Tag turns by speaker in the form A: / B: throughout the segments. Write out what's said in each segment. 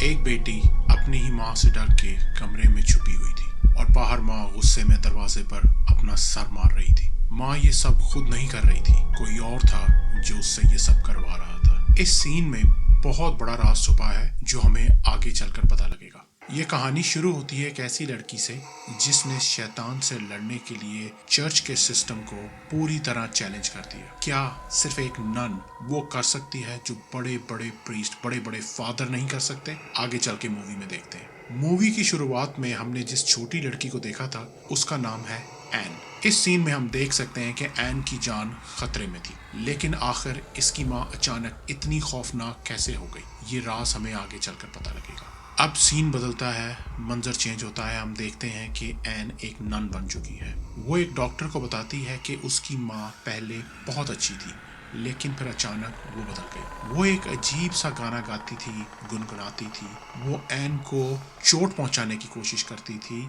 A: एक बेटी अपनी ही माँ से डर के कमरे में छुपी हुई थी और बाहर माँ गुस्से में दरवाजे पर अपना सर मार रही थी। माँ ये सब खुद नहीं कर रही थी, कोई और था जो उससे ये सब करवा रहा था। इस सीन में बहुत बड़ा राज छुपा है जो हमें आगे चलकर पता लगेगा। ये कहानी शुरू होती है एक ऐसी लड़की से जिसने शैतान से लड़ने के लिए चर्च के सिस्टम को पूरी तरह चैलेंज कर दिया। क्या सिर्फ एक नन वो कर सकती है जो बड़े बड़े प्रीस्ट, बड़े बड़े फादर नहीं कर सकते? आगे चल के मूवी में देखते हैं। मूवी की शुरुआत में हमने जिस छोटी लड़की को देखा था उसका नाम है एन। इस सीन में हम देख सकते हैं कि एन की जान खतरे में थी, लेकिन आखिर इसकी माँ अचानक इतनी खौफनाक कैसे हो गई, ये राज हमें आगे चलकर पता लगेगा। अब सीन बदलता है, मंजर चेंज होता है। हम देखते हैं कि एन एक नन बन चुकी है। वो एक डॉक्टर को बताती है कि उसकी माँ पहले बहुत अच्छी थी, लेकिन फिर अचानक वो बदल गई। वो एक अजीब सा गाना गाती थी, गुनगुनाती थी। वो एन को चोट पहुंचाने की कोशिश करती थी।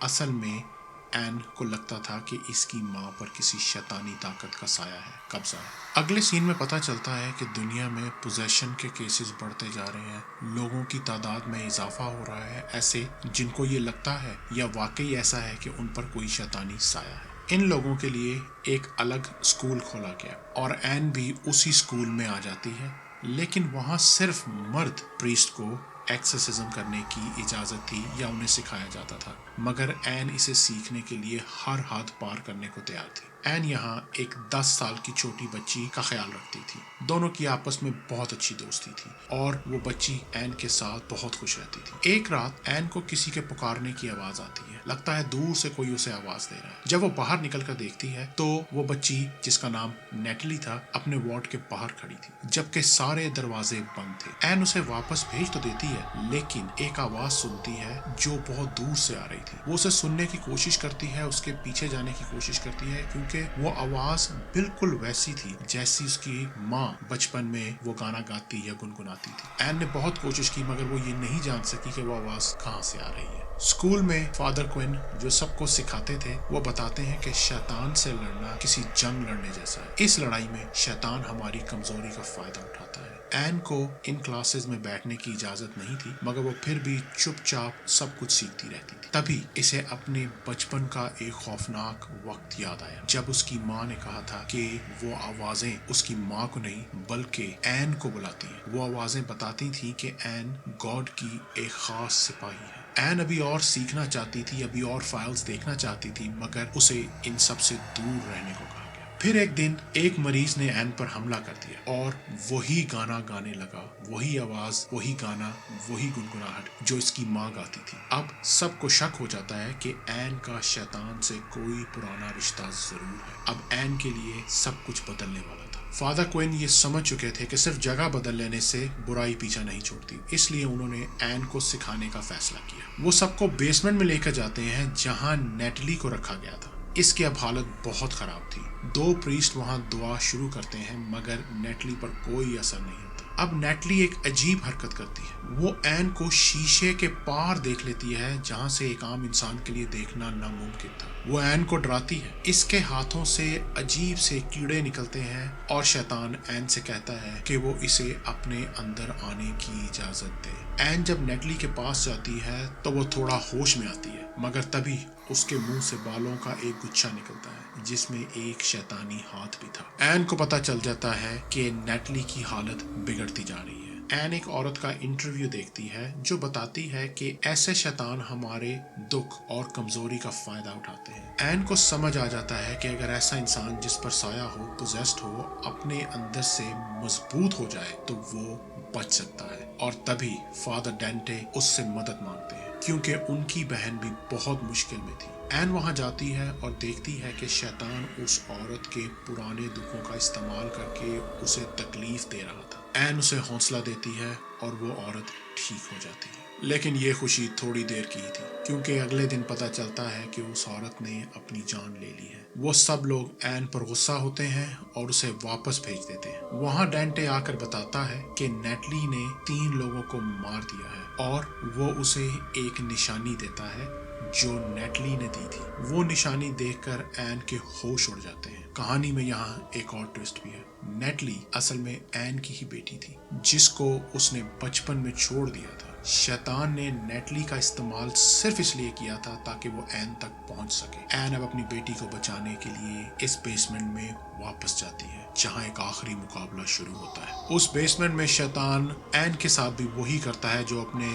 A: असल में एन को लगता था कि इसकी माँ पर किसी शैतानी ताकत का साया है, कब्जा है। अगले सीन में पता चलता है कि दुनिया में पोजेशन के केसेस बढ़ते जा रहे हैं। लोगों की तादाद में इजाफा हो रहा है, ऐसे जिनको ये लगता है या वाकई ऐसा है कि उन पर कोई शैतानी साया है। इन लोगों के लिए एक अलग स्कूल खोला गया और एन भी उसी स्कूल में आ जाती है, लेकिन वहाँ सिर्फ मर्द प्रीस्ट को एक्सरसिज्म करने की इजाज़त थी या उन्हें सिखाया जाता था, मगर एन इसे सीखने के लिए हर हद पार करने को तैयार थी। एन यहाँ एक 10 साल की छोटी बच्ची का ख्याल रखती थी। दोनों की आपस में बहुत अच्छी दोस्ती थी और वो बच्ची एन के साथ बहुत खुश रहती थी। एक रात एन को किसी के पुकारने की आवाज़ आती है। लगता है दूर से कोई उसे आवाज़ दे रहा है। जब वो बाहर निकल कर देखती है तो वो बच्ची, जिसका नाम नेटली था, अपने वार्ड के बाहर खड़ी थी, जबकि सारे दरवाजे बंद थे। एन उसे वापस भेज तो देती है, लेकिन एक आवाज़ सुनती है जो बहुत दूर से आ रही थी। वो उसे सुनने की कोशिश करती है, उसके पीछे जाने की कोशिश करती है, क्योंकि वो आवाज़ बिल्कुल वैसी थी जैसी उसकी माँ बचपन में वो गाना गाती या गुनगुनाती थी। एन ने बहुत कोशिश की, मगर वो ये नहीं जान सकी कि वो आवाज़ कहाँ से आ रही है। स्कूल में फादर क्विन जो सबको सिखाते थे, वो बताते हैं कि शैतान से लड़ना किसी जंग लड़ने जैसा है। इस लड़ाई में शैतान हमारी कमजोरी का फायदा उठाता है। एन को इन क्लासेस में बैठने की इजाजत नहीं थी, मगर वो फिर भी चुपचाप सब कुछ सीखती रहती थी। तभी इसे अपने बचपन का एक खौफनाक वक्त याद आया, जब उसकी माँ ने कहा था कि वो आवाजें उसकी माँ को नहीं बल्कि एन को बुलाती हैं। वो आवाजें बताती थी कि एन गॉड की एक खास सिपाही है। एन अभी और सीखना चाहती थी, अभी और फाइल्स देखना चाहती थी, मगर उसे इन सब से दूर रहने को कहा गया। फिर एक दिन एक मरीज ने एन पर हमला कर दिया और वही गाना गाने लगा, वही आवाज, वही गाना, वही गुनगुनाहट जो इसकी माँ गाती थी। अब सबको शक हो जाता है कि एन का शैतान से कोई पुराना रिश्ता जरूर है। अब एन के लिए सब कुछ बदलने वाला था। फादर क्विन ये समझ चुके थे कि सिर्फ जगह बदल लेने से बुराई पीछा नहीं छोड़ती, इसलिए उन्होंने एन को सिखाने का फैसला किया। वो सबको बेसमेंट में लेकर जाते हैं जहां नेटली को रखा गया था। इसकी अब हालत बहुत खराब थी। 2 प्रीस्ट वहां दुआ शुरू करते हैं, मगर नेटली पर कोई असर नहीं होता। अब नेटली एक अजीब हरकत करती है। वो एन को शीशे के पार देख लेती है, जहां से एक आम इंसान के लिए देखना नामुमकिन था। वो एन को डराती है। इसके हाथों से अजीब से कीड़े निकलते हैं और शैतान एन से कहता है कि वो इसे अपने अंदर आने की इजाजत दे। एन जब नेटली के पास जाती है तो वो थोड़ा होश में आती है, मगर तभी उसके मुंह से बालों का एक गुच्छा निकलता है जिसमें एक शैतानी हाथ भी था। एन को पता चल जाता है कि नेटली की हालत बिगड़ती जा रही है। एन एक औरत का इंटरव्यू देखती है जो बताती है कि ऐसे शैतान हमारे दुख और कमजोरी का फायदा उठाते हैं। एन को समझ आ जाता है कि अगर ऐसा इंसान जिस पर साया हो, पोजेस्ड हो, अपने अंदर से मजबूत हो जाए तो वो बच सकता है। और तभी फादर डेंटे उससे मदद मांगते हैं, क्योंकि उनकी बहन भी बहुत मुश्किल में थी। एन वहां जाती है और देखती है कि शैतान उस औरत के पुराने दुखों का इस्तेमाल करके उसे तकलीफ दे रहा था। एन उसे हौसला देती है और वो औरत ठीक हो जाती है। लेकिन ये खुशी थोड़ी देर की ही थी, क्योंकि अगले दिन पता चलता है कि उस औरत ने अपनी जान ले ली है। वो सब लोग एन पर गुस्सा होते हैं और उसे वापस भेज देते हैं। वहाँ डेंटे आकर बताता है कि नेटली ने 3 लोगों को मार दिया है और वो उसे एक निशानी देता है जो नेटली ने दी थी। वो निशानी देखकर एन के होश उड़ जाते हैं। कहानी में यहाँ एक और ट्विस्ट भी है। नेटली असल में एन की ही बेटी थी, जिसको उसने बचपन में छोड़ दिया था। शैतान ने नेटली का इस्तेमाल सिर्फ इसलिए किया था ताकि वो एन तक पहुंच सके। एन अब अपनी बेटी को बचाने के लिए इस बेसमेंट में वापस जाती है जहां एक आखिरी मुकाबला शुरू होता है। उस बेसमेंट में शैतान एन के साथ भी वही करता है जो अपने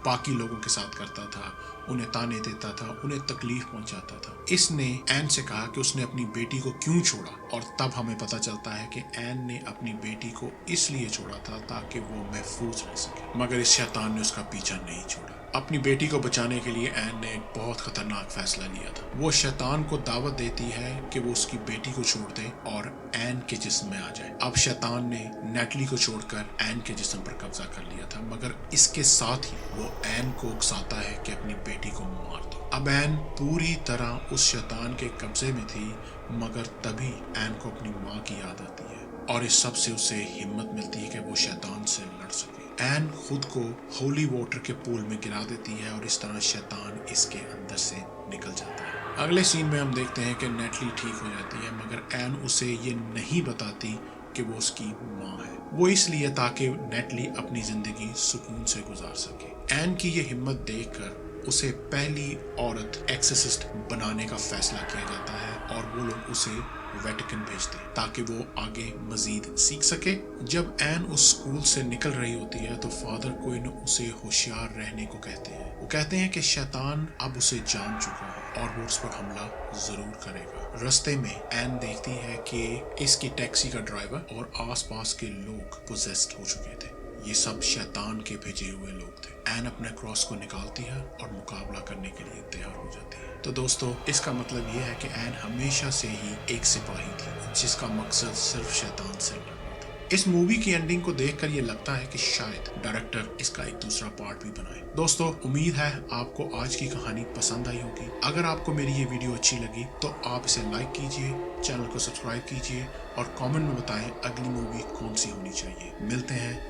A: बाकी लोगों के साथ करता था, उन्हें ताने देता था, उन्हें तकलीफ पहुंचाता था। इसने एन से कहा कि उसने अपनी बेटी को क्यों छोड़ा, और तब हमें पता चलता है कि एन ने अपनी बेटी को इसलिए छोड़ा था ताकि वो महफूज रह सके। मगर इस शैतान ने उसका पीछा नहीं छोड़ा। अपनी बेटी को बचाने के लिए एन ने एक बहुत खतरनाक फैसला लिया था। वो शैतान को दावत देती है कि वो उसकी बेटी को छोड़ दे और एन के जिस्म में आ जाए। अब शैतान ने नेटली को छोड़कर एन के जिस्म पर कब्जा कर लिया था, मगर इसके साथ ही वो एन को उकसाता है कि अपनी बेटी को मार दो। अब एन पूरी तरह उस शैतान के कब्जे में थी, मगर तभी एन को अपनी माँ की याद आती है और इस सब से उसे हिम्मत मिलती है कि वो शैतान से लड़ सके। एन खुद को होली वाटर के पूल में गिरा देती है और इस तरह शैतान इसके अंदर से निकल जाता है। अगले सीन में हम देखते हैं कि नेटली ठीक हो जाती है, मगर एन उसे ये नहीं बताती कि वो उसकी माँ है। वो इसलिए ताकि नेटली अपनी जिंदगी सुकून से गुजार सके। एन की ये हिम्मत देखकर उसे पहली औरत एक्सोसिस्ट बनाने का फैसला किया जाता है और वो लोग उसे वेटिकन भेजते हैं ताकि वो आगे मजीद सीख सके। जब एन उस स्कूल से निकल रही होती है तो फादर क्विन उसे होशियार रहने को कहते हैं। वो कहते हैं कि शैतान अब उसे जान चुका है और वो उस पर हमला जरूर करेगा। रास्ते में एन देखती है कि इसकी टैक्सी का ड्राइवर और आसपास के लोग पोजेस्ड हो चुके थे। ये सब शैतान के भेजे हुए लोग थे। एन अपने क्रॉस को निकालती है और मुकाबला करने के लिए तैयार हो जाती है। तो दोस्तों, इसका मतलब ये है कि एन हमेशा से ही एक सिपाही थी जिसका मकसद सिर्फ शैतान से लड़ना था। इस मूवी की एंडिंग को देखकर ये लगता है कि शायद डायरेक्टर इसका एक दूसरा पार्ट भी बनाए। दोस्तों, उम्मीद है आपको आज की कहानी पसंद आई होगी। अगर आपको मेरी ये वीडियो अच्छी लगी तो आप इसे लाइक कीजिए, चैनल को सब्सक्राइब कीजिए और कमेंट में बताएं अगली मूवी कौन सी होनी चाहिए। मिलते हैं